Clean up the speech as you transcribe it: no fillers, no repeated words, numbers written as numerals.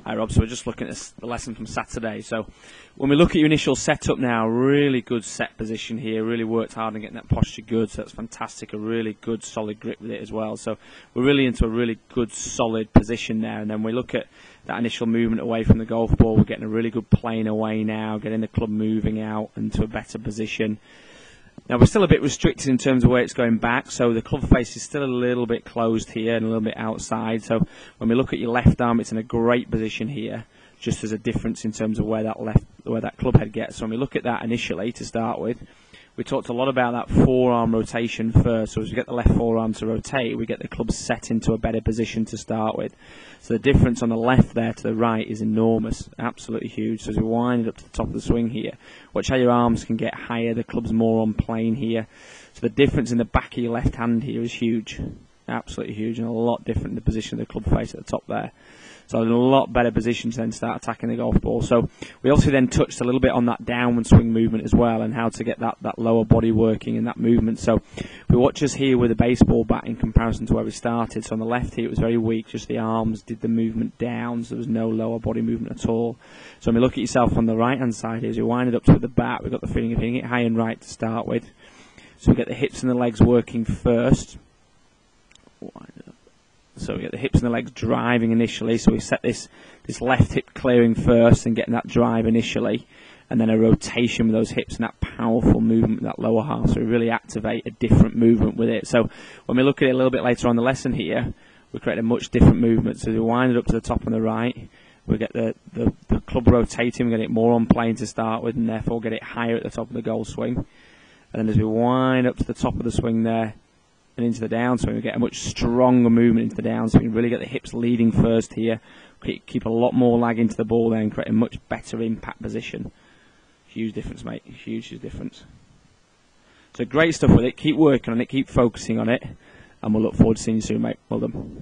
Hi Rob, so we're just looking at the lesson from Saturday. So when we look at your initial setup now, really good set position here, really worked hard on getting that posture good, so that's fantastic, a really good solid grip with it as well. So we're really into a really good solid position now, and then we look at that initial movement away from the golf ball, we're getting a really good plane away now, getting the club moving out into a better position. Now we're still a bit restricted in terms of where it's going back, so the club face is still a little bit closed here and a little bit outside. So when we look at your left arm, it's in a great position here. Just as a difference in terms of where that club head gets. So when we look at that initially to start with, we talked a lot about that forearm rotation first. So as we get the left forearm to rotate, we get the club set into a better position to start with. So the difference on the left there to the right is enormous, absolutely huge. So as we wind it up to the top of the swing here, watch how your arms can get higher, the club's more on plane here. So the difference in the back of your left hand here is huge, absolutely huge, and a lot different in the position of the club face at the top there. So in a lot better position to then start attacking the golf ball. So we also then touched a little bit on that downward swing movement as well, and how to get that lower body working in that movement. So we watch us here with a baseball bat in comparison to where we started. So on the left here it was very weak, just the arms did the movement down, so there was no lower body movement at all. So when we look at yourself on the right hand side here, as we wind it up to the bat, we've got the feeling of hitting it high and right to start with. So we get the hips and the legs working first. Wind it up. So we get the hips and the legs driving initially, so we set this left hip clearing first and getting that drive initially, and then a rotation with those hips and that powerful movement with that lower half, so we really activate a different movement with it. So when we look at it a little bit later on the lesson here, we create a much different movement. So we wind it up to the top on the right, we get the club rotating, we get it more on plane to start with, and therefore get it higher at the top of the golf swing. And then as we wind up to the top of the swing there, and into the downswing, we get a much stronger movement into the downswing. We really get the hips leading first here, keep a lot more lag into the ball there, and create a much better impact position. Huge difference, mate, huge difference. So great stuff with it, keep working on it, keep focusing on it, and we'll look forward to seeing you soon, mate. Well done.